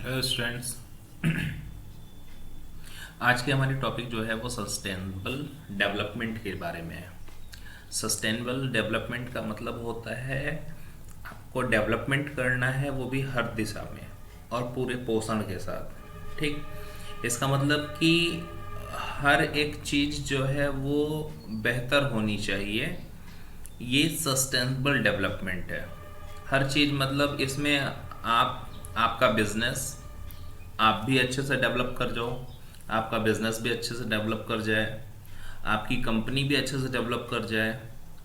Hello students. आज की हमारी टॉपिक जो है वो सस्टेनेबल डेवलपमेंट के बारे में है। सस्टेनेबल डेवलपमेंट का मतलब होता है आपको डेवलपमेंट करना है, वो भी हर दिशा में और पूरे पोषण के साथ। ठीक, इसका मतलब कि हर एक चीज़ जो है वो बेहतर होनी चाहिए। ये सस्टेनेबल डेवलपमेंट है। हर चीज़ मतलब इसमें आप आपका बिजनेस आप भी अच्छे से डेवलप कर जाओ, आपका बिजनेस भी अच्छे से डेवलप कर जाए, आपकी कंपनी भी अच्छे से डेवलप कर जाए,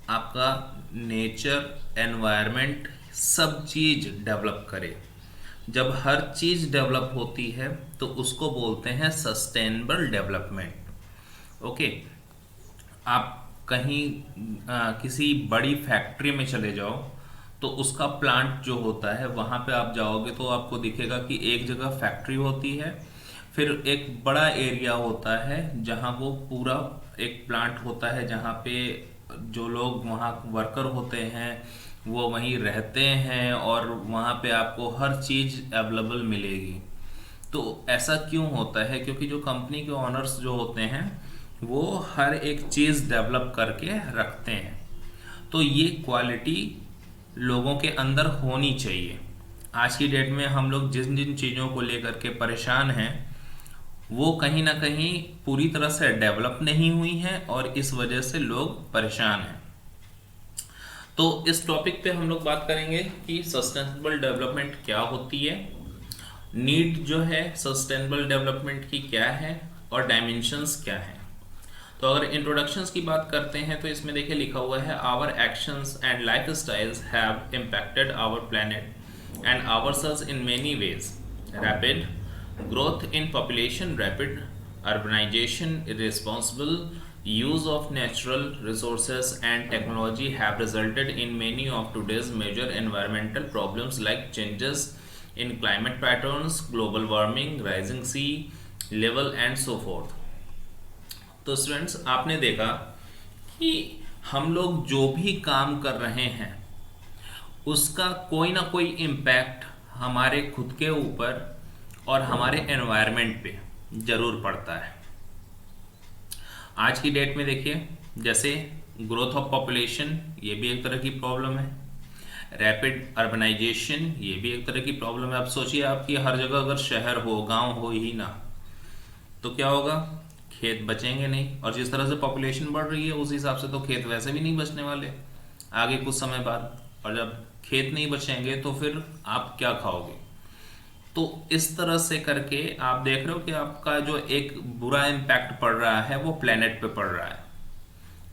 आपका नेचर एनवायरनमेंट सब चीज़ डेवलप करे। जब हर चीज़ डेवलप होती है तो उसको बोलते हैं सस्टेनेबल डेवलपमेंट। ओके, आप कहीं किसी बड़ी फैक्ट्री में चले जाओ तो उसका प्लांट जो होता है वहाँ पे आप जाओगे तो आपको दिखेगा कि एक जगह फैक्ट्री होती है, फिर एक बड़ा एरिया होता है जहाँ वो पूरा एक प्लांट होता है, जहाँ पे जो लोग वहाँ वर्कर होते हैं वो वहीं रहते हैं और वहाँ पे आपको हर चीज़ अवेलेबल मिलेगी। तो ऐसा क्यों होता है? क्योंकि जो कंपनी के ओनर्स जो होते हैं वो हर एक चीज़ डेवलप करके रखते हैं। तो ये क्वालिटी लोगों के अंदर होनी चाहिए। आज की डेट में हम लोग जिन जिन चीज़ों को लेकर के परेशान हैं वो कहीं ना कहीं पूरी तरह से डेवलप नहीं हुई हैं और इस वजह से लोग परेशान हैं। तो इस टॉपिक पे हम लोग बात करेंगे कि सस्टेनेबल डेवलपमेंट क्या होती है, नीड जो है सस्टेनेबल डेवलपमेंट की क्या है और डायमेंशंस क्या है। तो अगर इंट्रोडक्शंस की बात करते हैं तो इसमें देखिए लिखा हुआ है our actions and life styles have impacted our planet and ourselves in many ways. Rapid growth in population, rapid urbanization, irresponsible use of natural resources and technology have resulted in many of today's major environmental problems like changes in climate patterns, global warming, rising sea level and so forth। तो students, आपने देखा कि हम लोग जो भी काम कर रहे हैं उसका कोई ना कोई इम्पैक्ट हमारे खुद के ऊपर और हमारे एनवायरनमेंट पे ज़रूर पड़ता है। आज की डेट में देखिए, जैसे ग्रोथ ऑफ पॉपुलेशन, ये भी एक तरह की प्रॉब्लम है। रैपिड अर्बनाइजेशन, ये भी एक तरह की प्रॉब्लम है। अब सोचिए आपकी हर जगह अगर शहर हो, गांव हो ही ना, तो क्या होगा? खेत बचेंगे नहीं। और जिस तरह से पॉपुलेशन बढ़ रही है उस हिसाब से तो खेत वैसे भी नहीं बचने वाले आगे कुछ समय बाद। और जब खेत नहीं बचेंगे तो फिर आप क्या खाओगे? तो इस तरह से करके आप देख रहे हो कि आपका जो एक बुरा इम्पैक्ट पड़ रहा है वो प्लेनेट पे पड़ रहा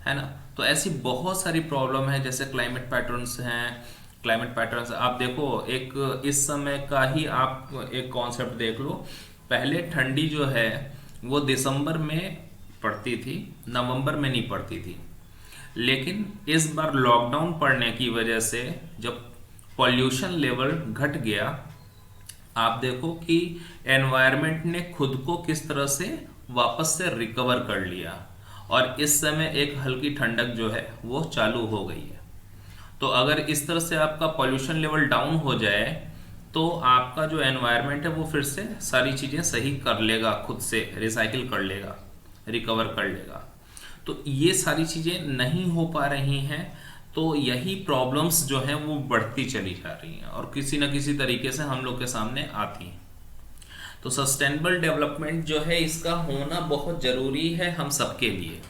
है ना। तो ऐसी बहुत सारी प्रॉब्लम है, जैसे क्लाइमेट पैटर्न्स हैं। क्लाइमेट पैटर्न्स आप देखो, एक इस समय का ही आप एक कॉन्सेप्ट देख लो। पहले ठंडी जो है वो दिसंबर में पड़ती थी, नवंबर में नहीं पड़ती थी। लेकिन इस बार लॉकडाउन पड़ने की वजह से जब पॉल्यूशन लेवल घट गया, आप देखो कि एनवायरनमेंट ने खुद को किस तरह से वापस से रिकवर कर लिया और इस समय एक हल्की ठंडक जो है वो चालू हो गई है। तो अगर इस तरह से आपका पॉल्यूशन लेवल डाउन हो जाए तो आपका जो एनवायरनमेंट है वो फिर से सारी चीज़ें सही कर लेगा, खुद से रिसाइकिल कर लेगा, रिकवर कर लेगा। तो ये सारी चीज़ें नहीं हो पा रही हैं, तो यही प्रॉब्लम्स जो हैं वो बढ़ती चली जा रही हैं और किसी न किसी तरीके से हम लोग के सामने आती हैं। तो सस्टेनेबल डेवलपमेंट जो है इसका होना बहुत ज़रूरी है हम सबके लिए।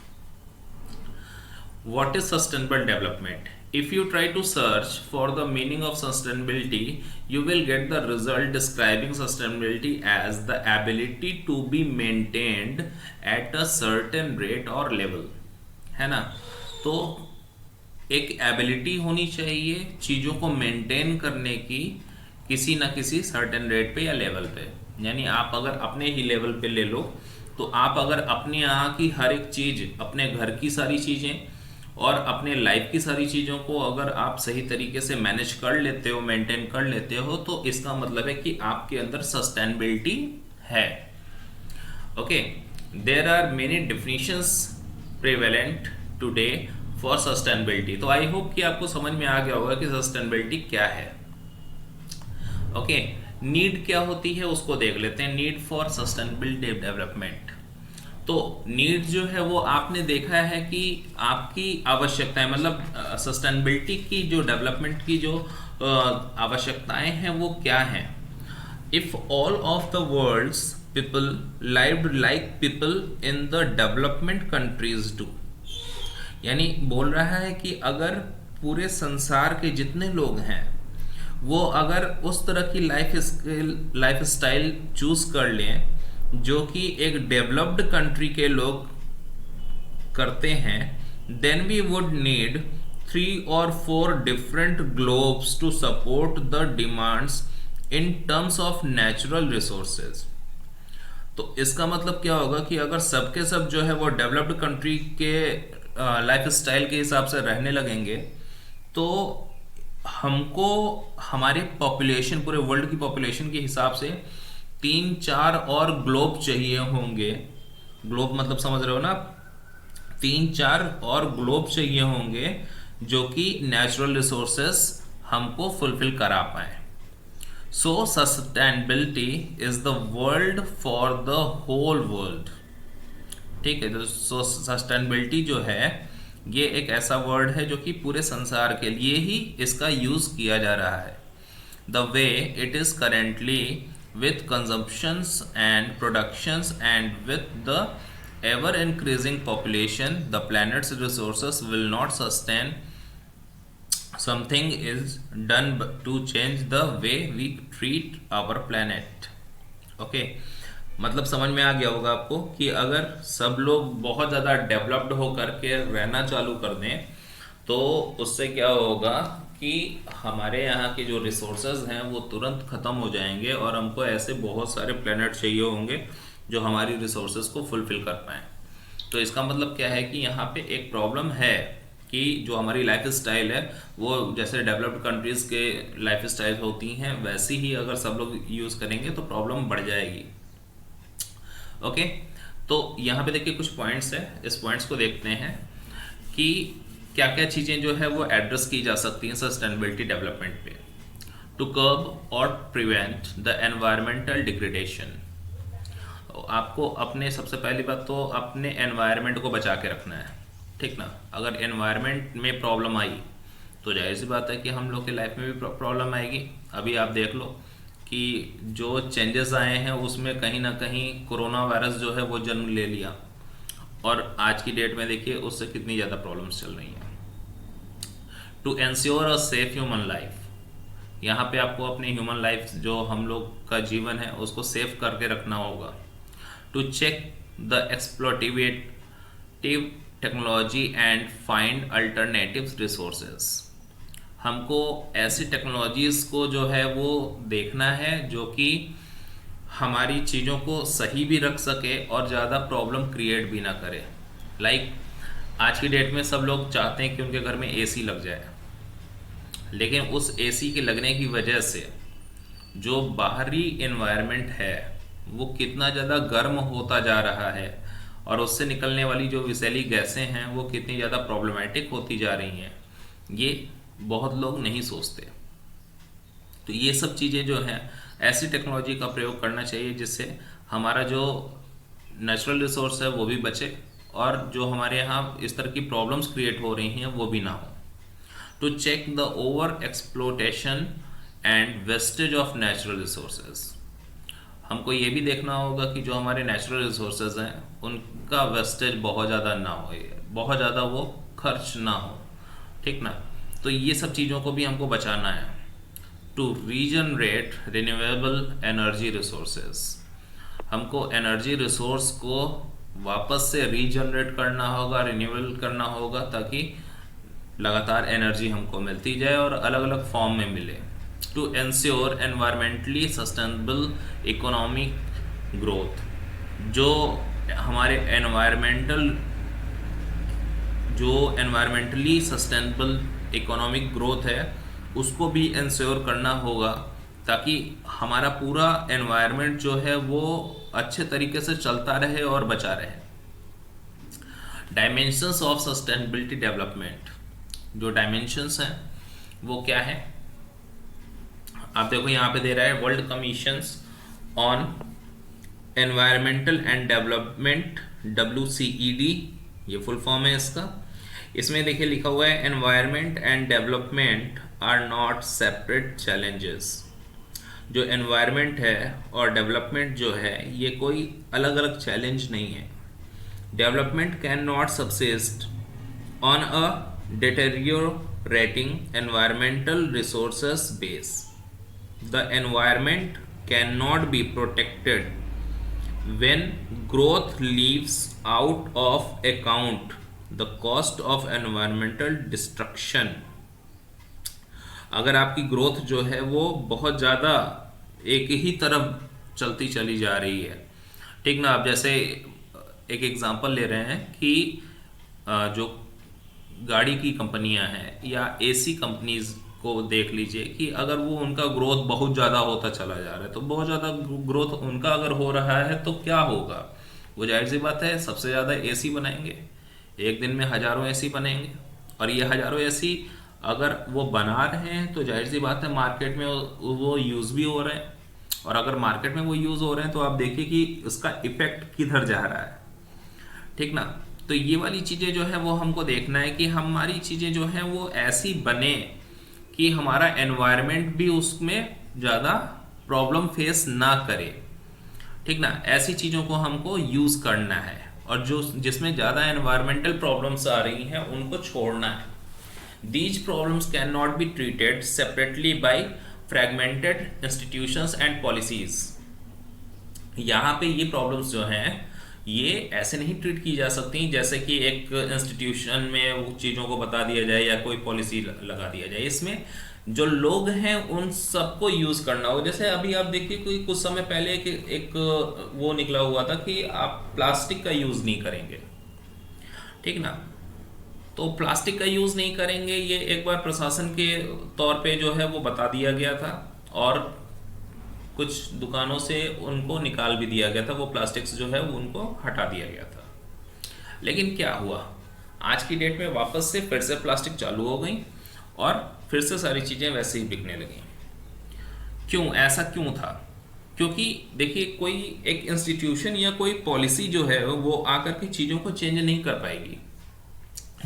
What is sustainable development? If you try to search for the meaning of sustainability, you will get the result describing sustainability as the ability to be maintained at a certain rate or level, है ना। तो एक ability होनी चाहिए चीज़ों को maintain करने की किसी न किसी सर्टेन रेट पे या लेवल पे। यानी आप अगर अपने ही लेवल पे ले लो तो आप अगर अपने यहाँ की हर एक चीज़, अपने घर की सारी चीज़ें और अपने लाइफ की सारी चीज़ों को अगर आप सही तरीके से मैनेज कर लेते हो, मेंटेन कर लेते हो, तो इसका मतलब है कि आपके अंदर सस्टेनेबिलिटी है। Okay, there are many definitions prevalent today for sustainability. तो आई होप कि आपको समझ में आ गया होगा कि सस्टेनेबिलिटी क्या है। ओके, नीड क्या होती है उसको देख लेते हैं। Need for sustainable development. तो नीड जो है वो आपने देखा है कि आपकी आवश्यकताएं, मतलब सस्टेनेबिलिटी की जो डेवलपमेंट की जो आवश्यकताएं हैं वो क्या हैं। If all of the world's people lived like people in the development countries do, यानी बोल रहा है कि अगर पूरे संसार के जितने लोग हैं वो अगर उस तरह की लाइफ स्टाइल चूज कर लें जो कि एक डेवलप्ड कंट्री के लोग करते हैं, then we would need 3 or 4 different globes to support the demands in terms of natural resources. तो इसका मतलब क्या होगा कि अगर सबके सब जो है वो डेवलप्ड कंट्री के लाइफ स्टाइल के हिसाब से रहने लगेंगे तो हमको हमारे पॉपुलेशन, पूरे वर्ल्ड की पॉपुलेशन के हिसाब से 3-4 और ग्लोब चाहिए होंगे। ग्लोब मतलब समझ रहे हो ना, 3-4 और ग्लोब चाहिए होंगे जो कि नेचुरल रिसोर्सेस हमको फुलफिल करा पाए। So sustainability is the world for the whole world. ठीक है, तो सस्टेनेबिलिटी जो है ये एक ऐसा वर्ड है जो कि पूरे संसार के लिए ही इसका यूज किया जा रहा है। The way it is currently with consumptions and productions and with the ever increasing population, the planet's resources will not sustain. Something is done to change the way we treat our planet. Okay, मतलब समझ में आ गया होगा आपको कि अगर सब लोग बहुत ज़्यादा डेवलप्ड होकर के रहना चालू कर दें तो उससे क्या होगा कि हमारे यहाँ के जो रिसोर्सेज हैं वो तुरंत ख़त्म हो जाएंगे और हमको ऐसे बहुत सारे प्लेनेट चाहिए होंगे जो हमारी रिसोर्सेज को फुलफिल कर पाएँ। तो इसका मतलब क्या है कि यहाँ पे एक प्रॉब्लम है कि जो हमारी लाइफ स्टाइल है वो जैसे डेवलप्ड कंट्रीज़ के लाइफ स्टाइल होती हैं वैसी ही अगर सब लोग यूज़ करेंगे तो प्रॉब्लम बढ़ जाएगी। ओके, तो यहाँ पे देखिए कुछ पॉइंट्स है, इस पॉइंट्स को देखते हैं कि क्या क्या चीज़ें जो है वो एड्रेस की जा सकती हैं सस्टेनेबिलिटी डेवलपमेंट पे। टू कर्ब और प्रिवेंट द एनवायरमेंटल डिग्रेडेशन। आपको अपने, सबसे पहली बात तो अपने एनवायरनमेंट को बचा के रखना है, ठीक ना। अगर एनवायरनमेंट में प्रॉब्लम आई तो जाहिर सी बात है कि हम लोग की लाइफ में भी प्रॉब्लम आएगी। अभी आप देख लो कि जो चेंजेस आए हैं उसमें कहीं ना कहीं कोरोना वायरस जो है वो जन्म ले लिया और आज की डेट में देखिए उससे कितनी ज़्यादा प्रॉब्लम्स चल रही हैं। To ensure a safe human life, यहाँ पे आपको अपनी ह्यूमन लाइफ जो हम लोग का जीवन है उसको सेफ करके रखना होगा। To check the exploitative technology and find alternative resources. हमको ऐसी टेक्नोलॉजीज़ को जो है वो देखना है जो कि हमारी चीज़ों को सही भी रख सके और ज़्यादा प्रॉब्लम क्रिएट भी ना करे। लाइक आज की डेट में सब लोग चाहते हैं कि उनके घर में एसी लग जाए, लेकिन उस एसी के लगने की वजह से जो बाहरी एनवायरनमेंट है वो कितना ज़्यादा गर्म होता जा रहा है और उससे निकलने वाली जो विषैली गैसें हैं वो कितनी ज़्यादा प्रॉब्लमेटिक होती जा रही हैं, ये बहुत लोग नहीं सोचते। तो ये सब चीज़ें जो हैं ऐसी टेक्नोलॉजी का प्रयोग करना चाहिए जिससे हमारा जो नेचुरल रिसोर्स है वो भी बचे और जो हमारे यहाँ इस तरह की प्रॉब्लम्स क्रिएट हो रही हैं वो भी ना हो। To check the over exploitation and wastage of natural resources. हमको ये भी देखना होगा कि जो हमारे नेचुरल रिसोर्सेज हैं उनका वेस्टेज बहुत ज़्यादा ना हो, बहुत ज़्यादा वो खर्च ना हो, ठीक ना। तो ये सब चीज़ों को भी हमको बचाना है। To regenerate renewable energy resources. हमको एनर्जी रिसोर्स को वापस से रीजनरेट करना होगा, रिन्यूएबल करना होगा ताकि लगातार एनर्जी हमको मिलती जाए और अलग अलग फॉर्म में मिले। To ensure environmentally sustainable economic growth. जो हमारे एनवायरमेंटली सस्टेनेबल इकोनॉमिक ग्रोथ है उसको भी इंश्योर करना होगा ताकि हमारा पूरा एनवायरनमेंट जो है वो अच्छे तरीके से चलता रहे और बचा रहे। Dimensions of sustainability development. जो डायमेंशंस हैं वो क्या है, आप देखो यहाँ पे दे रहा है world commissions on environmental and development, WCED, ये फुल फॉर्म है इसका। इसमें देखिए लिखा हुआ है environment and development are not separate challenges. जो एनवायरमेंट है और डेवलपमेंट जो है ये कोई अलग अलग चैलेंज नहीं है। Development can not subsist on a deteriorating environmental resources base. The environment cannot be protected when growth leaves out of account the cost of environmental destruction. अगर आपकी ग्रोथ जो है वो बहुत ज़्यादा एक ही तरफ चलती चली जा रही है, ठीक ना। आप जैसे एक एग्जांपल ले रहे हैं कि जो गाड़ी की कंपनियां हैं या एसी कंपनीज को देख लीजिए कि अगर वो उनका ग्रोथ बहुत ज़्यादा होता चला जा रहा है, तो बहुत ज़्यादा ग्रोथ उनका अगर हो रहा है तो क्या होगा, वो जाहिर सी बात है सबसे ज़्यादा एसी बनाएंगे, एक दिन में हज़ारों एसी बनेंगे। और ये हज़ारों एसी अगर वो बना रहे हैं तो जाहिर सी बात है मार्केट में वो यूज़ भी हो रहे हैं। और अगर मार्केट में वो यूज़ हो रहे हैं तो आप देखिए कि उसका इफेक्ट किधर जा रहा है, ठीक ना। तो ये वाली चीज़ें जो है वो हमको देखना है कि हमारी चीज़ें जो हैं वो ऐसी बने कि हमारा एनवायरनमेंट भी उसमें ज़्यादा प्रॉब्लम फेस ना करे, ठीक ना। ऐसी चीज़ों को हमको यूज़ करना है और जो जिसमें ज़्यादा एनवायरमेंटल प्रॉब्लम्स आ रही हैं उनको छोड़ना है। These problems cannot be treated separately by fragmented institutions and policies. यहाँ पे ये प्रॉब्लम्स जो हैं ये ऐसे नहीं ट्रीट की जा सकती जैसे कि एक इंस्टीट्यूशन में वो चीज़ों को बता दिया जाए या कोई पॉलिसी लगा दिया जाए। इसमें जो लोग हैं उन सबको यूज़ करना हो। जैसे अभी आप देखिए कोई कुछ समय पहले एक वो निकला हुआ था कि आप प्लास्टिक का यूज़ नहीं करेंगे, ठीक ना। तो प्लास्टिक का यूज़ नहीं करेंगे ये एक बार प्रशासन के तौर पे जो है वो बता दिया गया था और कुछ दुकानों से उनको निकाल भी दिया गया था, वो प्लास्टिक्स जो है वो उनको हटा दिया गया था। लेकिन क्या हुआ, आज की डेट में वापस से फिर से प्लास्टिक चालू हो गई और फिर से सारी चीज़ें वैसे ही बिकने लगी। क्यों, ऐसा क्यों था? क्योंकि देखिए कोई एक इंस्टीट्यूशन या कोई पॉलिसी जो है वो आकर के चीज़ों को चेंज नहीं कर पाएगी।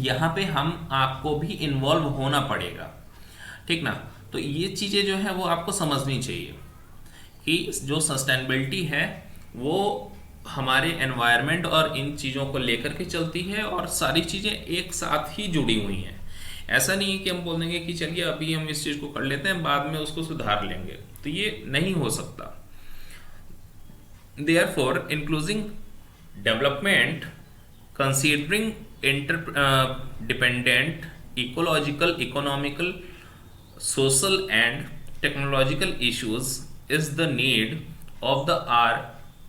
यहाँ पे हम आपको भी इन्वॉल्व होना पड़ेगा, ठीक ना। तो ये चीज़ें जो है वो आपको समझनी चाहिए कि जो सस्टेनेबिलिटी है वो हमारे एनवायरनमेंट और इन चीज़ों को लेकर के चलती है और सारी चीज़ें एक साथ ही जुड़ी हुई हैं। ऐसा नहीं है कि हम बोल देंगे कि चलिए अभी हम इस चीज़ को कर लेते हैं बाद में उसको सुधार लेंगे, तो ये नहीं हो सकता। Therefore including development considering interdependent ecological, economical, social and technological issues is the need of the hour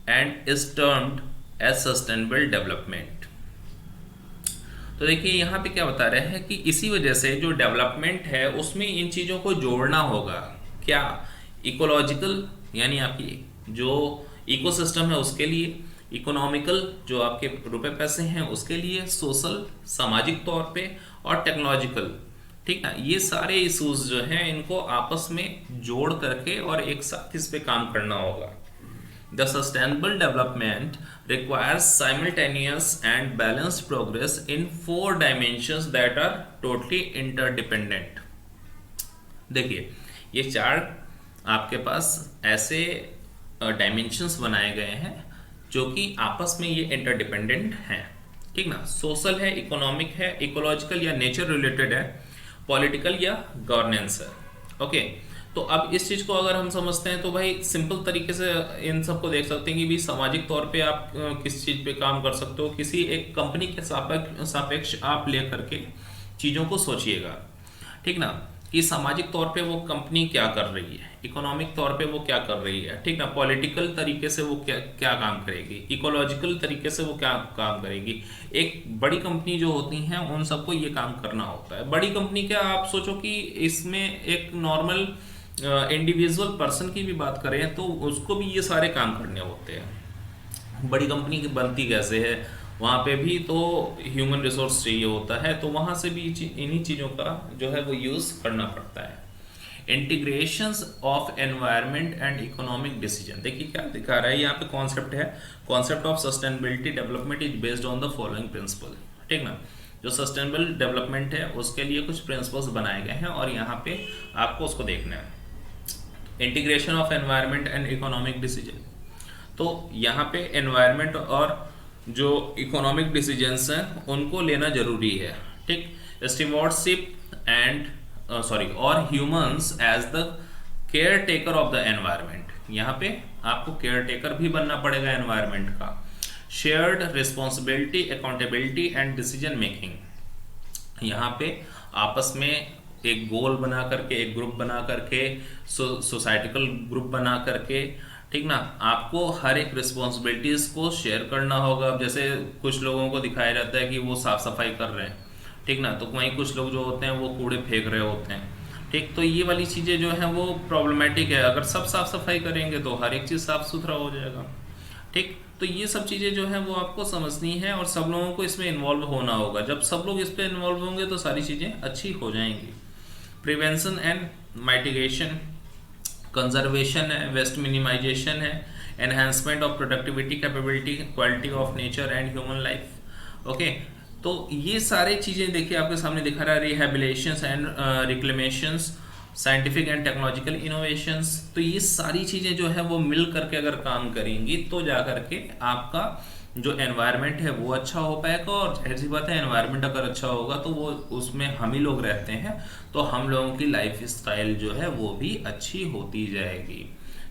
and is termed as sustainable development. तो देखिए यहाँ पे क्या बता रहे हैं कि इसी वजह से जो डेवलपमेंट है उसमें इन चीज़ों को जोड़ना होगा। क्या, इकोलॉजिकल यानी आपकी जो इकोसिस्टम है उसके लिए, इकोनॉमिकल जो आपके रुपए पैसे हैं उसके लिए, सोशल सामाजिक तौर पे, और टेक्नोलॉजिकल, ठीक है। ये सारे इश्यूज जो हैं इनको आपस में जोड़ करके और एक साथ इस पे काम करना होगा। The sustainable development requires simultaneous and balanced progress in 4 dimensions that are totally interdependent. देखिए ये 4 आपके पास ऐसे डायमेंशंस बनाए गए हैं जो कि आपस में ये इंटरडिपेंडेंट हैं, ठीक ना। सोशल है, इकोनॉमिक है, इकोलॉजिकल या नेचर रिलेटेड है, पॉलिटिकल या गवर्नेंस है, ओके। तो अब इस चीज़ को अगर हम समझते हैं तो भाई सिंपल तरीके से इन सबको देख सकते हैं कि भी सामाजिक तौर पे आप किस चीज़ पे काम कर सकते हो। किसी एक कंपनी के सापेक्ष आप ले करके चीज़ों को सोचिएगा, ठीक ना, कि सामाजिक तौर पे वो कंपनी क्या कर रही है, इकोनॉमिक तौर पे वो क्या कर रही है, ठीक ना, पॉलिटिकल तरीके से वो क्या काम करेगी, इकोलॉजिकल तरीके से वो क्या काम करेगी। एक बड़ी कंपनी जो होती हैं उन सबको ये काम करना होता है। बड़ी कंपनी क्या, आप सोचो कि इसमें एक नॉर्मल इंडिविजुअल पर्सन की भी बात करें तो उसको भी ये सारे काम करने होते हैं। बड़ी कंपनी की बनती कैसे है, वहाँ पे भी तो ह्यूमन रिसोर्स चाहिए होता है, तो वहाँ से भी इन्हीं चीज़ों का जो है वो यूज़ करना पड़ता है। Integrations of environment and economic decision. देखिए क्या दिखा रहा है यहाँ पे, कॉन्सेप्ट है, concept of sustainability development is based on the following principle. ठीक ना, जो सस्टेनेबल डेवलपमेंट है उसके लिए कुछ प्रिंसिपल्स बनाए गए हैं और यहाँ पे आपको उसको देखना है। Integration of environment and economic decision, तो यहाँ पे एनवायरनमेंट और जो इकोनॉमिक डिसीजंस हैं उनको लेना जरूरी है। ठीक, स्टीवॉर्डशिप एंड और humans as the care taker of the environment, यहाँ पे आपको केयर टेकर भी बनना पड़ेगा एनवायरनमेंट का। Shared responsibility, accountability and decision making, यहाँ पे आपस में एक गोल बना करके, एक ग्रुप बना करके, सोसाइटिकल ग्रुप बना करके, ठीक ना, आपको हर एक रिस्पॉन्सिबिलिटीज को शेयर करना होगा। अब जैसे कुछ लोगों को दिखाया जाता है कि वो साफ सफाई कर रहे हैं, ठीक ना, तो वहीं कुछ लोग जो होते हैं वो कूड़े फेंक रहे होते हैं। ठीक, तो ये वाली चीज़ें जो हैं वो प्रॉब्लमेटिक है। अगर सब साफ सफाई करेंगे तो हर एक चीज़ साफ सुथरा हो जाएगा। ठीक, तो ये सब चीज़ें जो हैं वो आपको समझनी है और सब लोगों को इसमें इन्वॉल्व होना होगा। जब सब लोग इस पर इन्वॉल्व होंगे तो सारी चीज़ें अच्छी हो जाएंगी। प्रिवेंशन एंड माइटिगेशन, कंजर्वेशन है, वेस्ट मिनिमाइजेशन है, enhancement of productivity, capability, quality of nature and human life. Okay, तो ये सारी चीज़ें देखिए आपके सामने दिखा रहा है। Rehabilitations and reclamations, scientific and technological innovations, तो ये सारी चीज़ें जो है वो मिल करके अगर काम करेंगी तो जा करके आपका जो एनवायरनमेंट है वो अच्छा हो पाएगा। और जाहिर सी बात है, एनवायरनमेंट अगर अच्छा होगा तो वो उसमें हम ही लोग रहते हैं, तो हम लोगों की लाइफ स्टाइल जो है वो भी अच्छी होती जाएगी।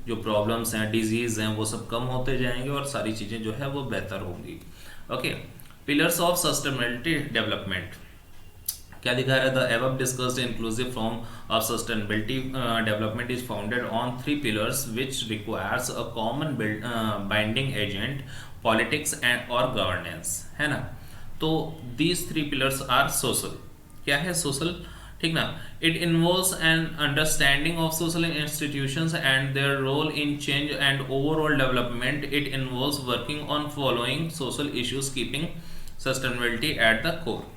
जो प्रॉब्लम्स हैं, डिजीज़ हैं, वो सब कम होते जाएंगे और सारी चीज़ें जो है वो बेहतर होंगी। Okay, pillars of sustainability development, क्या दिखा रहा है? The above discussed inclusive form of sustainability development is founded on 3 pillars which requires a common binding agent, politics and और गवर्नेंस, है ना। तो दीज 3 पिलर्स आर सोशल। क्या है सोशल? ठीक ना, it involves an understanding of social institutions and their role in change and overall development. It involves working on following social issues keeping sustainability at the core.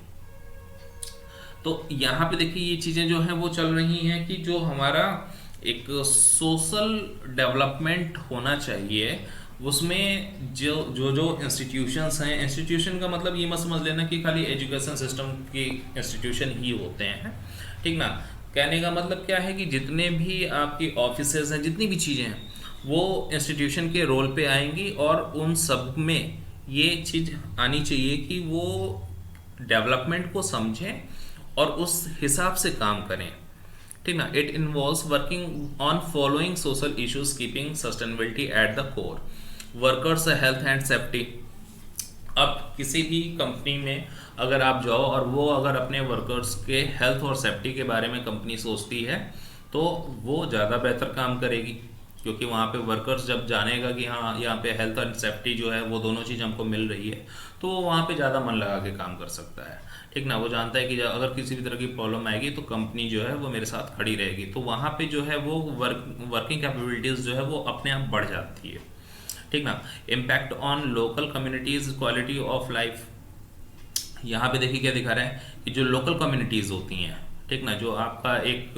तो यहाँ पे देखिए ये चीज़ें जो हैं वो चल रही हैं कि जो हमारा एक सोशल डेवलपमेंट होना चाहिए, उसमें जो इंस्टीट्यूशंस हैं, इंस्टीट्यूशन का मतलब ये मत समझ लेना कि खाली एजुकेशन सिस्टम के इंस्टीट्यूशन ही होते हैं, ठीक ना। कहने का मतलब क्या है कि जितने भी आपकी ऑफिसेज हैं, जितनी भी चीज़ें हैं, वो इंस्टीट्यूशन के रोल पे आएंगी और उन सब में ये चीज़ आनी चाहिए कि वो डेवलपमेंट को समझें और उस हिसाब से काम करें, ठीक ना। It involves working on following social issues keeping sustainability at the core. Workers health and safety, अब किसी भी कंपनी में अगर आप जाओ और वो अगर अपने वर्कर्स के हेल्थ और सेफ्टी के बारे में कंपनी सोचती है तो वो ज़्यादा बेहतर काम करेगी, क्योंकि वहाँ पे वर्कर्स जब जानेगा कि हाँ यहाँ पे हेल्थ एंड सेफ्टी जो है वो दोनों चीज़ हमको मिल रही है, तो वो वहाँ पे ज़्यादा मन लगा के काम कर सकता है, ठीक ना। वो जानता है कि अगर किसी भी तरह की प्रॉब्लम आएगी तो कंपनी जो है वो मेरे साथ खड़ी रहेगी, तो वहाँ पे जो है वो वर्किंग कैपेबिलिटीज़ जो है वो अपने आप बढ़ जाती है, ठीक ना। Impact on local communities, quality of life, यहाँ पे देखिए क्या दिखा रहा है कि जो लोकल कम्युनिटीज़ होती हैं, ठीक ना, जो आपका एक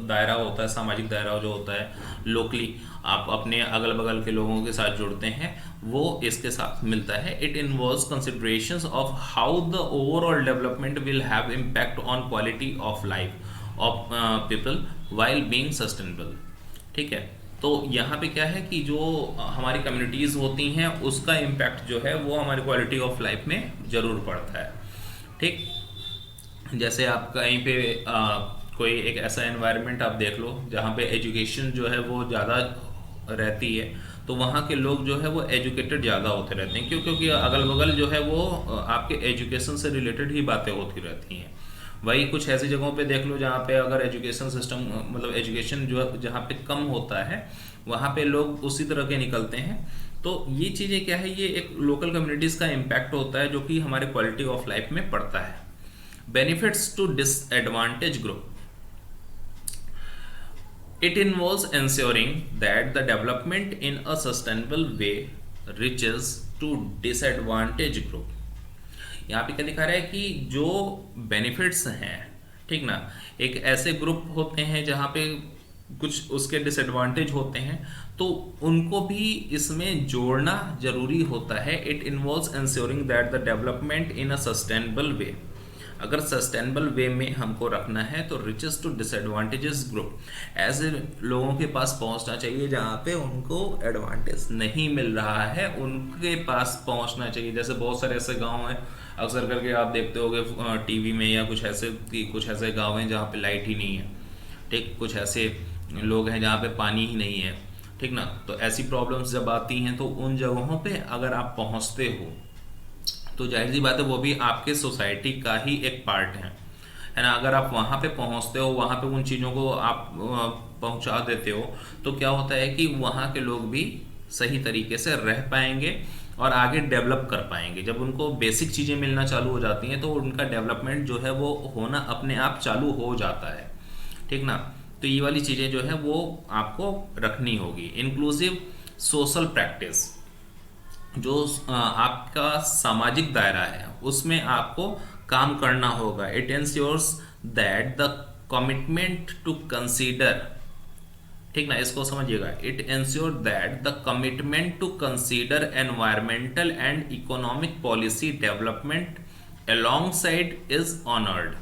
दायरा होता है, सामाजिक दायरा जो होता है, लोकली आप अपने अगल बगल के लोगों के साथ जुड़ते हैं, वो इसके साथ मिलता है। It involves considerations of how the overall development will have impact on quality of life of people while being sustainable, ठीक है। तो यहाँ पे क्या है कि जो हमारी कम्युनिटीज़ होती हैं उसका इम्पैक्ट जो है वो हमारी क्वालिटी ऑफ लाइफ में ज़रूर पड़ता है, ठीक। जैसे आप कहीं पे कोई एक ऐसा एनवायरनमेंट आप देख लो जहाँ पे एजुकेशन जो है वो ज़्यादा रहती है, तो वहाँ के लोग जो है वो एजुकेटेड ज़्यादा होते रहते हैं। क्यों? क्योंकि अगल बगल जो है वो आपके एजुकेशन से रिलेटेड ही बातें होती रहती हैं। वही कुछ ऐसी जगहों पे देख लो जहाँ पे अगर एजुकेशन सिस्टम मतलब एजुकेशन जो जहाँ पे कम होता है, वहाँ पे लोग उसी तरह के निकलते हैं। तो ये चीज़ें क्या है, ये एक लोकल कम्युनिटीज़ का इम्पैक्ट होता है जो कि हमारे क्वालिटी ऑफ लाइफ में पड़ता है। Benefits to disadvantaged group. It involves ensuring that the development in a sustainable way reaches to disadvantaged group. यहाँ पे क्या दिखा रहा है कि जो बेनिफिट्स हैं, ठीक ना, एक ऐसे ग्रुप होते हैं जहाँ पे कुछ उसके डिसएडवांटेज होते हैं, तो उनको भी इसमें जोड़ना जरूरी होता है। It involves ensuring that the development in a sustainable way. अगर सस्टेनेबल वे में हमको रखना है तो रिचेस टू डिसएडवांटेजेस ग्रुप, ऐसे लोगों के पास पहुंचना चाहिए जहाँ पे उनको एडवांटेज नहीं मिल रहा है, उनके पास पहुंचना चाहिए। जैसे बहुत सारे ऐसे गांव हैं, अक्सर करके आप देखते होंगे टीवी में या कुछ ऐसे गांव हैं जहाँ पे लाइट ही नहीं है, ठीक, कुछ ऐसे लोग हैं जहाँ पे पानी ही नहीं है, ठीक ना। तो ऐसी प्रॉब्लम्स जब आती हैं तो उन जगहों पे अगर आप पहुँचते हो तो जाहिर सी बात है वो भी आपके सोसाइटी का ही एक पार्ट है ना। अगर आप वहाँ पे पहुँचते हो, वहाँ पे उन चीज़ों को आप पहुँचा देते हो, तो क्या होता है कि वहाँ के लोग भी सही तरीके से रह पाएंगे और आगे डेवलप कर पाएंगे। जब उनको बेसिक चीज़ें मिलना चालू हो जाती हैं तो उनका डेवलपमेंट जो है वो होना अपने आप चालू हो जाता है, ठीक ना। तो ये वाली चीज़ें जो है वो आपको रखनी होगी। इंक्लूसिव सोशल प्रैक्टिस, जो आपका सामाजिक दायरा है उसमें आपको काम करना होगा। It ensures that the commitment to consider, ठीक ना, इसको समझिएगा। It ensure that the commitment to consider environmental and economic policy development alongside is honoured.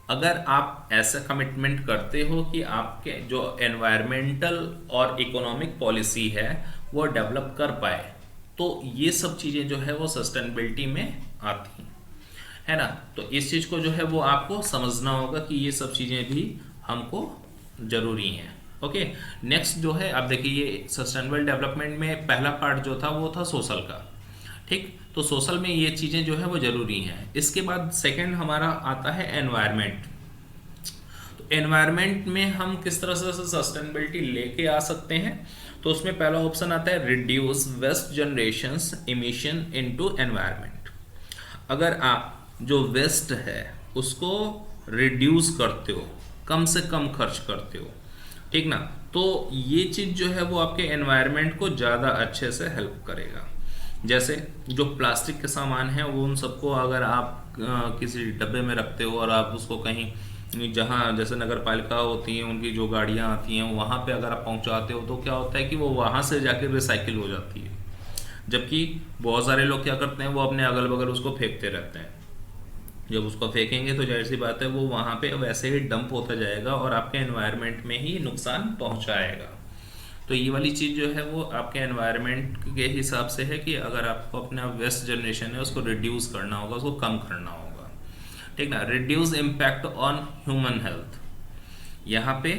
अगर आप ऐसा कमिटमेंट करते हो कि आपके जो एनवायरमेंटल और इकोनॉमिक पॉलिसी है वो डेवलप कर पाए, तो ये सब चीज़ें जो है वो सस्टेनेबिलिटी में आती हैं, है ना। तो इस चीज़ को जो है वो आपको समझना होगा कि ये सब चीज़ें भी हमको ज़रूरी हैं। ओके, नेक्स्ट जो है आप देखिए, ये सस्टेनेबल डेवलपमेंट में पहला पार्ट जो था वो था सोशल का, ठीक। तो सोशल में ये चीज़ें जो है वो ज़रूरी हैं। इसके बाद सेकंड हमारा आता है एनवायरनमेंट। तो एनवायरनमेंट में हम किस तरह से सस्टेनेबिलिटी लेके आ सकते हैं, तो उसमें पहला ऑप्शन आता है reduce waste generations emission into environment. अगर आप जो वेस्ट है उसको रिड्यूस करते हो, कम से कम खर्च करते हो, ठीक ना, तो ये चीज़ जो है वो आपके एनवायरनमेंट को ज़्यादा अच्छे से हेल्प करेगा। जैसे जो प्लास्टिक के सामान है वो उन सबको अगर आप किसी डब्बे में रखते हो और आप उसको कहीं जहाँ जैसे नगर पालिका होती हैं उनकी जो गाड़ियाँ आती हैं वहाँ पे अगर आप पहुँचाते हो तो क्या होता है कि वो वहाँ से जाके रिसाइकिल हो जाती है। जबकि बहुत सारे लोग क्या करते हैं, वो अपने अगल बगल उसको फेंकते रहते हैं। जब उसको फेंकेंगे तो जाहिर सी बात है वो वहाँ पे वैसे ही डंप होता जाएगा और आपके एनवायरनमेंट में ही नुकसान पहुँचाएगा। तो ये वाली चीज़ जो है वो आपके एनवायरनमेंट के हिसाब से है कि अगर आपको अपना वेस्ट जनरेशन है उसको रिड्यूस करना होगा, उसको कम करना होगा, ठीक ना। Reduce impact on human health, यहाँ पे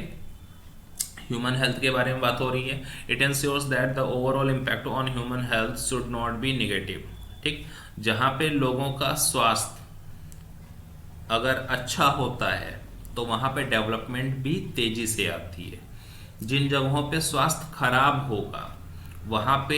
ह्यूमन हेल्थ के बारे में बात हो रही है। It ensures that the overall impact on human health should not be negative, ठीक। जहाँ पे लोगों का स्वास्थ्य अगर अच्छा होता है तो वहाँ पे डेवलपमेंट भी तेज़ी से आती है। जिन जगहों पे स्वास्थ्य खराब होगा वहाँ पे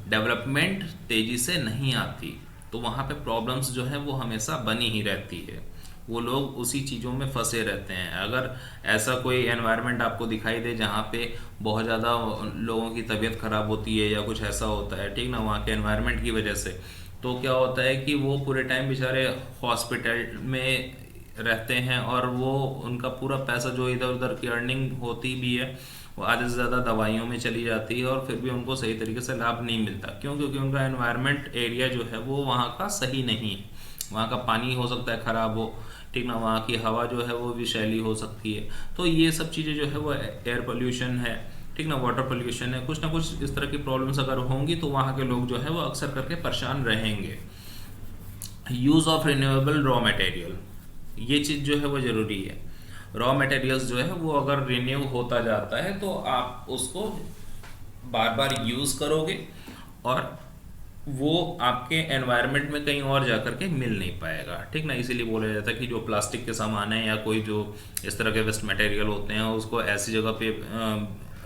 डेवलपमेंट तेज़ी से नहीं आती, तो वहाँ पे प्रॉब्लम्स जो है वो हमेशा बनी ही रहती है, वो लोग उसी चीज़ों में फंसे रहते हैं। अगर ऐसा कोई एनवायरनमेंट आपको दिखाई दे जहाँ पे बहुत ज़्यादा लोगों की तबीयत ख़राब होती है या कुछ ऐसा होता है, ठीक ना, वहाँ के एनवायरनमेंट की वजह से, तो क्या होता है कि वो पूरे टाइम बेचारे हॉस्पिटल में रहते हैं और वो उनका पूरा पैसा जो इधर उधर की अर्निंग होती भी है वो आधे से ज़्यादा दवाइयों में चली जाती है और फिर भी उनको सही तरीके से लाभ नहीं मिलता। क्यों? क्योंकि उनका एनवायरनमेंट एरिया जो है वो वहाँ का सही नहीं है। वहाँ का पानी हो सकता है ख़राब हो, ठीक ना, वहाँ की हवा जो है वो विषैली हो सकती है। तो ये सब चीज़ें जो है वो एयर पोल्यूशन है, ठीक ना, वाटर पोल्यूशन है, कुछ ना कुछ इस तरह की प्रॉब्लम्स अगर होंगी तो वहाँ के लोग जो है वो अक्सर करके परेशान रहेंगे। Use of renewable raw material, ये चीज़ जो है वो ज़रूरी है। रॉ मटेरियल्स जो है वो अगर रिन्यू होता जाता है तो आप उसको बार बार यूज़ करोगे और वो आपके एनवायरनमेंट में कहीं और जा करके मिल नहीं पाएगा, ठीक ना। इसीलिए बोला जाता है कि जो प्लास्टिक के सामान है या कोई जो इस तरह के वेस्ट मटेरियल होते हैं उसको ऐसी जगह पे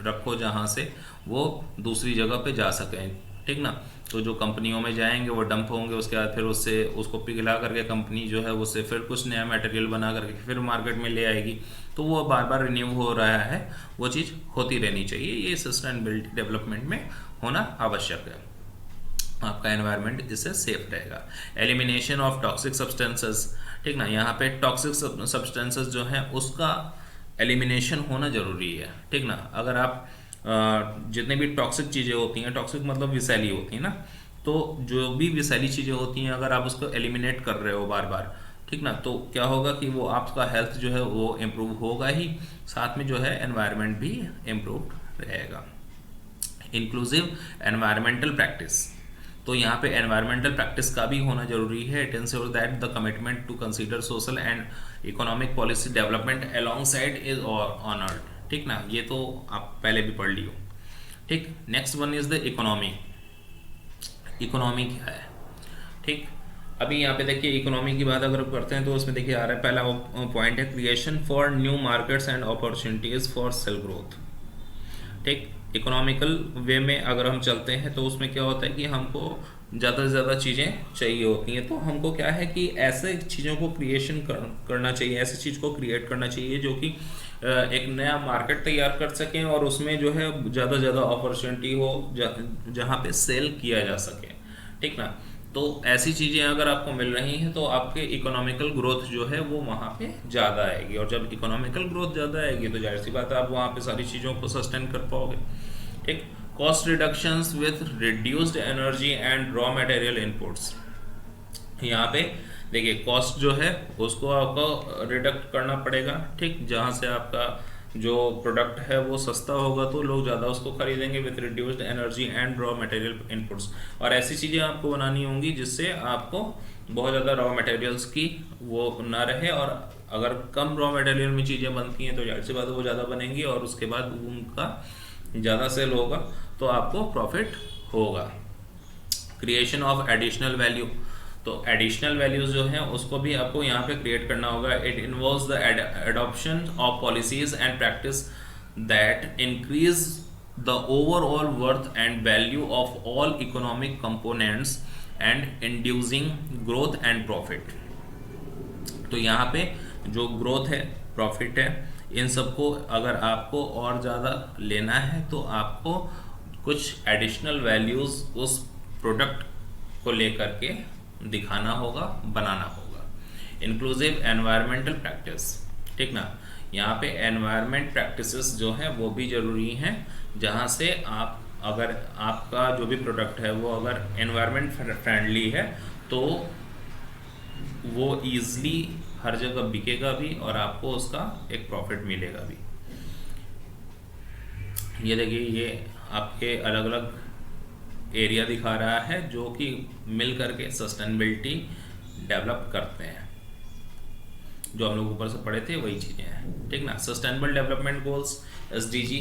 रखो जहाँ से वो दूसरी जगह पे जा सकें, ठीक ना। तो जो कंपनियों में जाएंगे वो डंप होंगे, उसके बाद फिर उससे उसको पिघला करके कंपनी जो है उससे फिर कुछ नया मटेरियल बना करके फिर मार्केट में ले आएगी। तो वो बार बार रिन्यू हो रहा है, वो चीज़ होती रहनी चाहिए। ये सस्टेनेबिलिटी डेवलपमेंट में होना आवश्यक है। आपका एनवायरनमेंट इससे सेफ रहेगा। एलिमिनेशन ऑफ टॉक्सिक सब्सटेंसेस, ठीक ना, यहाँ पे टॉक्सिक सब्सटेंसेस जो हैं उसका एलिमिनेशन होना ज़रूरी है, ठीक ना। अगर आप जितने भी टॉक्सिक चीज़ें होती हैं, टॉक्सिक मतलब विषैली होती हैं ना, तो जो भी विषैली चीज़ें होती हैं अगर आप उसको एलिमिनेट कर रहे हो बार बार, ठीक ना, तो क्या होगा कि वो आपका हेल्थ जो है वो इम्प्रूव होगा ही, साथ में जो है एनवायरनमेंट भी इम्प्रूव रहेगा। इंक्लूसिव एनवायरमेंटल प्रैक्टिस, तो यहाँ पे एनवायरमेंटल प्रैक्टिस का भी होना जरूरी है। It ensure that the commitment to consider social and economic policy development alongside is honoured, ठीक ना, ये तो आप पहले भी पढ़ लियो, ठीक। Next one is the economy. Economy क्या है, ठीक। अभी यहाँ पे देखिए इकोनॉमी की बात अगर करते हैं तो उसमें देखिए आ रहा है पहला पॉइंट है creation for new markets and opportunities for self growth, ठीक। इकोनॉमिकल वे में अगर हम चलते हैं तो उसमें क्या होता है कि हमको ज़्यादा से ज़्यादा चीज़ें चाहिए होती हैं, तो हमको क्या है कि ऐसे चीज़ों को करना चाहिए, ऐसी चीज़ को क्रिएट करना चाहिए जो कि एक नया मार्केट तैयार कर सकें और उसमें जो है ज़्यादा से ज़्यादा अपॉर्चुनिटी हो जहाँ पे सेल किया जा सके, ठीक ना। तो ऐसी चीज़ें अगर आपको मिल रही हैं तो आपके इकोनॉमिकल ग्रोथ जो है वो वहाँ पे ज़्यादा आएगी, और जब इकोनॉमिकल ग्रोथ ज़्यादा आएगी तो जाहिर सी बात है आप वहाँ पे सारी चीज़ों को सस्टेन कर पाओगे, ठीक। Cost reductions with reduced energy and raw material inputs, यहाँ पे देखिए कॉस्ट जो है उसको आपको रिडक्ट करना पड़ेगा, ठीक। जहाँ से आपका जो प्रोडक्ट है वो सस्ता होगा तो लोग ज़्यादा उसको खरीदेंगे with reduced energy and raw material inputs, और ऐसी चीज़ें आपको बनानी होंगी जिससे आपको बहुत ज़्यादा रॉ मटेरियल्स की वो ना रहे, और अगर कम रॉ मटेरियल में चीज़ें बनती हैं तो जाहिर सी बात है वो ज़्यादा बनेंगी और उसके बाद उनका ज़्यादा सेल होगा तो आपको प्रॉफिट होगा। क्रिएशन ऑफ एडिशनल वैल्यू, तो एडिशनल वैल्यूज जो हैं उसको भी आपको यहाँ पे क्रिएट करना होगा। It involves the adoption of policies and practice that increase the overall worth and value of all economic components and inducing growth and profit. तो यहाँ पे जो ग्रोथ है, प्रॉफिट है, इन सबको अगर आपको और ज़्यादा लेना है तो आपको कुछ एडिशनल वैल्यूज़ उस प्रोडक्ट को लेकर के दिखाना होगा, बनाना होगा। इंक्लूसिव एनवायरमेंटल प्रैक्टिस, ठीक ना, यहाँ पे एनवायरमेंट प्रैक्टिसेस जो हैं वो भी ज़रूरी हैं, जहाँ से आप अगर आपका जो भी प्रोडक्ट है वो अगर एनवायरमेंट फ्रेंडली है तो वो ईज़िली हर जगह बिकेगा भी और आपको उसका एक प्रॉफिट मिलेगा भी। ये देखिए ये आपके अलग अलग एरिया दिखा रहा है जो कि मिल करके सस्टेनेबिलिटी डेवलप करते हैं, जो हम लोग ऊपर से पढ़े थे वही चीज़ें हैं, ठीक ना। सस्टेनेबल डेवलपमेंट गोल्स SDG,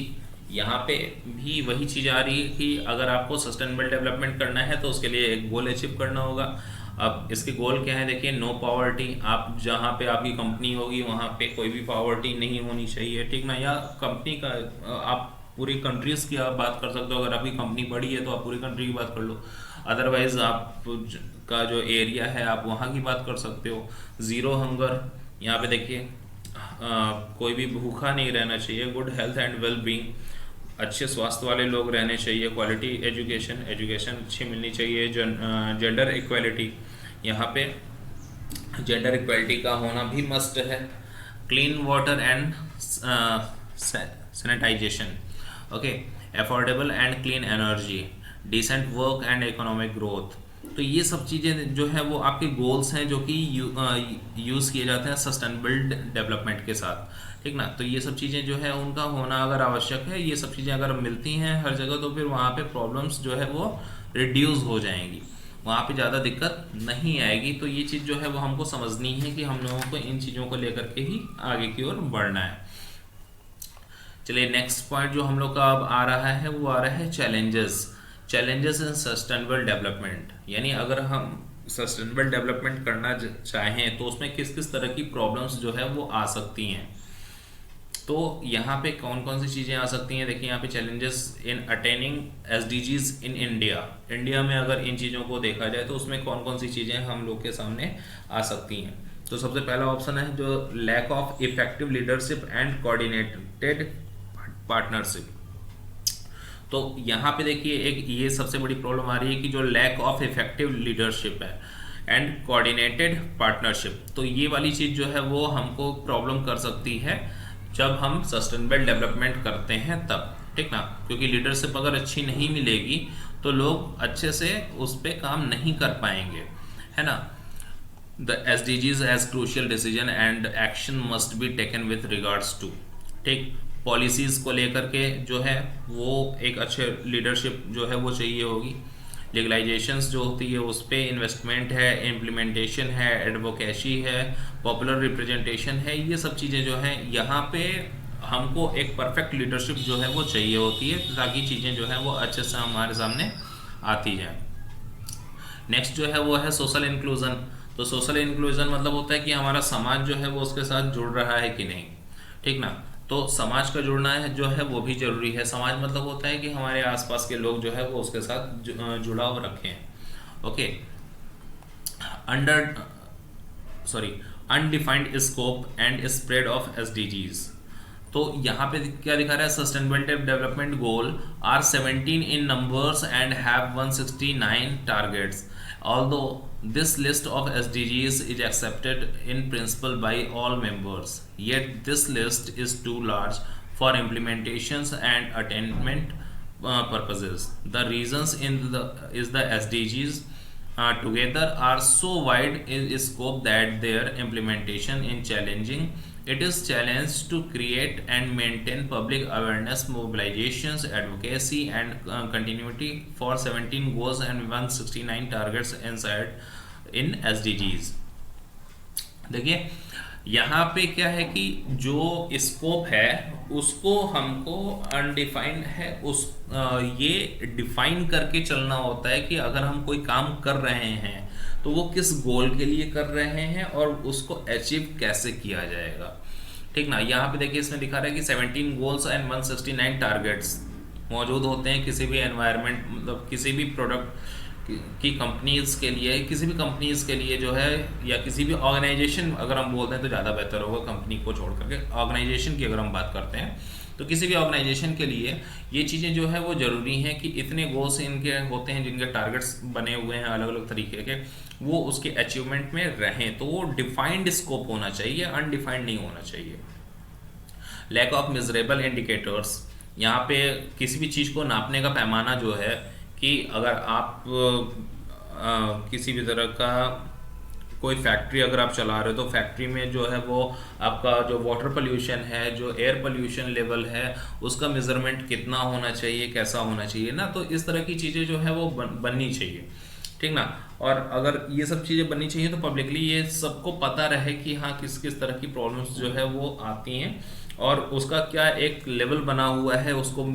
यहाँ पे भी वही चीज़ आ रही है कि अगर आपको सस्टेनेबल डेवलपमेंट करना है तो उसके लिए एक गोल अचीव करना होगा। अब इसके गोल क्या है, देखिए नो पॉवर्टी, आप जहाँ पे आपकी कंपनी होगी वहाँ पे कोई भी पॉवर्टी नहीं होनी चाहिए, ठीक ना। या कंपनी का आप पूरी कंट्रीज़ की आप बात कर सकते हो, अगर आपकी कंपनी बड़ी है तो आप पूरी कंट्री की बात कर लो, अदरवाइज आप का जो एरिया है आप वहाँ की बात कर सकते हो। ज़ीरो हंगर, यहाँ पे देखिए कोई भी भूखा नहीं रहना चाहिए। Good health and well being, अच्छे स्वास्थ्य वाले लोग रहने चाहिए। क्वालिटी एजुकेशन, एजुकेशन अच्छी मिलनी चाहिए। जेंडर इक्वालिटी, यहाँ पे जेंडर इक्वालिटी का होना भी मस्ट है। Clean water and sanitization, okay, affordable and clean energy, decent work and economic growth. तो ये सब चीज़ें जो है वो आपके गोल्स हैं जो कि यूज़ किए जाते हैं सस्टेनेबल डेवलपमेंट के साथ, ठीक ना। तो ये सब चीज़ें जो है उनका होना अगर आवश्यक है, ये सब चीज़ें अगर मिलती हैं हर जगह तो फिर वहाँ पे प्रॉब्लम्स जो है वो रिड्यूस हो जाएंगी, वहाँ पे ज़्यादा दिक्कत नहीं आएगी। तो ये चीज़ जो है वो हमको समझनी है कि हम लोगों को इन चीज़ों को लेकर के ही आगे की ओर बढ़ना है। चलिए नेक्स्ट पॉइंट जो हम लोग का अब आ रहा है वो आ रहा है चैलेंजेस इन सस्टेनेबल डेवलपमेंट। यानी अगर हम सस्टेनेबल डेवलपमेंट करना चाहें तो उसमें किस किस तरह की प्रॉब्लम्स जो है वो आ सकती हैं। तो यहाँ पे कौन कौन सी चीज़ें आ सकती हैं, देखिए यहाँ पे challenges in attaining SDGs in India में अगर इन चीज़ों को देखा जाए तो उसमें कौन कौन सी चीज़ें हम लोग के सामने आ सकती हैं। तो सबसे पहला ऑप्शन है जो lack of effective leadership and coordinated partnership. तो यहाँ पे देखिए एक ये सबसे बड़ी प्रॉब्लम आ रही है कि जो लैक ऑफ इफेक्टिव लीडरशिप है एंड कोऑर्डिनेटेड पार्टनरशिप, तो ये वाली चीज़ जो है वो हमको प्रॉब्लम कर सकती है जब हम सस्टेनेबल डेवलपमेंट करते हैं तब, ठीक ना, क्योंकि लीडरशिप अगर अच्छी नहीं मिलेगी तो लोग अच्छे से उस पर काम नहीं कर पाएंगे, है ना। The SDGs as crucial decision and action must be taken with regards to, ठीक, पॉलिसीज को लेकर के जो है वो एक अच्छे लीडरशिप जो है वो चाहिए होगी। लीगलाइजेशंस जो होती है उस पर इन्वेस्टमेंट है, इम्प्लीमेंटेशन है, एडवोकेसी है, पॉपुलर रिप्रेजेंटेशन है, ये सब चीज़ें जो हैं यहाँ पे हमको एक परफेक्ट लीडरशिप जो है वो चाहिए होती है ताकि चीज़ें जो है वो अच्छे से हमारे सामने आती हैं। नेक्स्ट जो है वो है सोशल इंक्लूजन। तो सोशल इंक्लूजन मतलब होता है कि हमारा समाज जो है वो उसके साथ जुड़ रहा है कि नहीं, ठीक ना। तो समाज का जुड़ना है जो है वो भी जरूरी है। समाज मतलब होता है कि हमारे आसपास के लोग जो है वो उसके साथ जुड़ाव रखें। Okay, undefined scope and spread of SDGs। तो यहाँ पे क्या दिखा रहा है, sustainable development goal are 17 in numbers and have 169 targets. Although this list of SDGs is accepted in principle by all members, yet this list is too large for implementations and attainment purposes. The reasons is the SDGs together are so wide in scope that their implementation is challenging. It is challenged to create and maintain public awareness, mobilizations, advocacy, and continuity for 17 goals and 169 targets inside in SDGs. देखिए यहाँ पे क्या है कि जो scope है उसको हमको अनडिफाइंड है, ये डिफाइन करके चलना होता है कि अगर हम कोई काम कर रहे हैं तो वो किस गोल के लिए कर रहे हैं और उसको अचीव कैसे किया जाएगा, ठीक ना। यहाँ पे देखिए इसमें दिखा रहा है कि 17 गोल्स एंड 169 टारगेट्स मौजूद होते हैं किसी भी एनवायरनमेंट, मतलब किसी भी प्रोडक्ट की कंपनीज के लिए, किसी भी कंपनीज के लिए जो है, या किसी भी ऑर्गेनाइजेशन अगर हम बोलते हैं तो ज़्यादा बेहतर होगा, कंपनी को छोड़ करके ऑर्गेनाइजेशन की अगर हम बात करते हैं तो किसी भी ऑर्गेनाइजेशन के लिए ये चीज़ें जो है वो ज़रूरी हैं कि इतने गोल्स इनके होते हैं जिनके टारगेट्स बने हुए हैं अलग अलग तरीके के, वो उसके अचीवमेंट में रहें। तो वो डिफाइंड स्कोप होना चाहिए, अनडिफाइंड नहीं होना चाहिए। लैक ऑफ मेजरेबल इंडिकेटर्स, यहाँ पे किसी भी चीज़ को नापने का पैमाना जो है कि अगर आप किसी भी तरह का कोई फैक्ट्री अगर आप चला रहे हो तो फैक्ट्री में जो है वो आपका जो वाटर पोल्यूशन है, जो एयर पोल्यूशन लेवल है, उसका मेज़रमेंट कितना होना चाहिए, कैसा होना चाहिए ना। तो इस तरह की चीज़ें जो है वो बननी चाहिए, ठीक ना। और अगर ये सब चीज़ें बननी चाहिए तो पब्लिकली ये सबको पता रहे कि हाँ किस किस तरह की प्रॉब्लम्स जो है वो आती हैं और उसका क्या एक लेवल बना हुआ है, उसको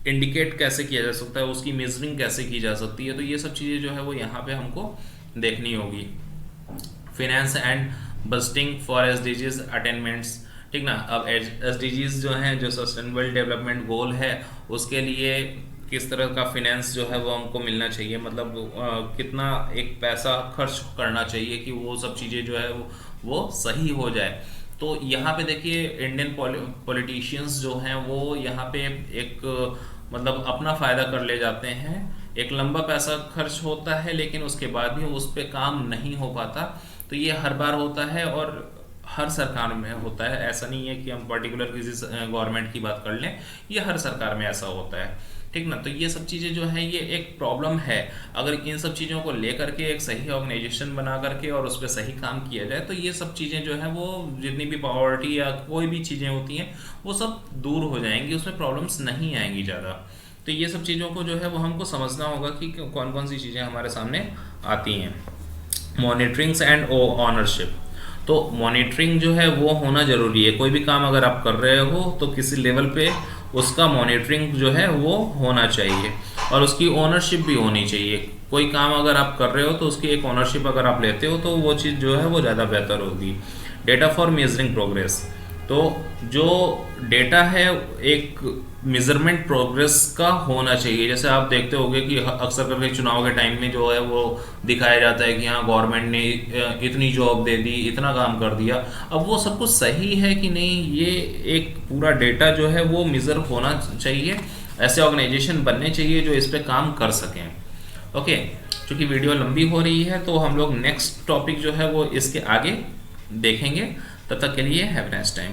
इंडिकेट कैसे किया जा सकता है, उसकी मेजरिंग कैसे की जा सकती है। तो ये सब चीज़ें जो है वो यहाँ पे हमको देखनी होगी। Finance and budgeting for SDGs attainments, ठीक ना। अब SDGs जो हैं, जो सस्टेनेबल डेवलपमेंट गोल है, उसके लिए किस तरह का फिनेंस जो है वो हमको मिलना चाहिए, मतलब कितना एक पैसा खर्च करना चाहिए कि वो सब चीज़ें जो है वो सही हो जाए। तो यहाँ पे देखिए इंडियन पॉलिटिशियंस जो हैं वो यहाँ पे एक मतलब अपना फ़ायदा कर ले जाते हैं, एक लंबा पैसा खर्च होता है लेकिन उसके बाद भी उस पर काम नहीं हो पाता। तो ये हर बार होता है और हर सरकार में होता है, ऐसा नहीं है कि हम पर्टिकुलर किसी गवर्नमेंट की बात कर लें, ये हर सरकार में ऐसा होता है, ठीक ना। तो ये सब चीज़ें जो है ये एक प्रॉब्लम है। अगर इन सब चीज़ों को लेकर के एक सही ऑर्गेनाइजेशन बना करके और उस पर सही काम किया जाए तो ये सब चीज़ें जो है वो जितनी भी पॉवर्टी या कोई भी चीज़ें होती हैं वो सब दूर हो जाएंगी, उसमें प्रॉब्लम्स नहीं आएंगी ज़्यादा। तो ये सब चीज़ों को जो है वो हमको समझना होगा कि कौन कौन सी चीज़ें हमारे सामने आती हैं। मॉनिटरिंग्स एंड ऑनरशिप, तो मॉनिटरिंग जो है वो होना ज़रूरी है। कोई भी काम अगर आप कर रहे हो तो किसी लेवल पे उसका मॉनिटरिंग जो है वो होना चाहिए और उसकी ओनरशिप भी होनी चाहिए। कोई काम अगर आप कर रहे हो तो उसकी एक ओनरशिप अगर आप लेते हो तो वो चीज़ जो है वो ज़्यादा बेहतर होगी। डेटा फॉर मेजरिंग प्रोग्रेस, तो जो डेटा है एक मेजरमेंट प्रोग्रेस का होना चाहिए। जैसे आप देखते होंगे कि अक्सर करके चुनाव के टाइम में जो है वो दिखाया जाता है कि हाँ गवर्नमेंट ने इतनी जॉब दे दी, इतना काम कर दिया। अब वो सब कुछ सही है कि नहीं, ये एक पूरा डेटा जो है वो मेज़र होना चाहिए। ऐसे ऑर्गेनाइजेशन बनने चाहिए जो इस पर काम कर सकें। ओके, चूँकि वीडियो लंबी हो रही है तो हम लोग नेक्स्ट टॉपिक जो है वो इसके आगे देखेंगे। तब तक के लिए हैव अ नाइस टाइम।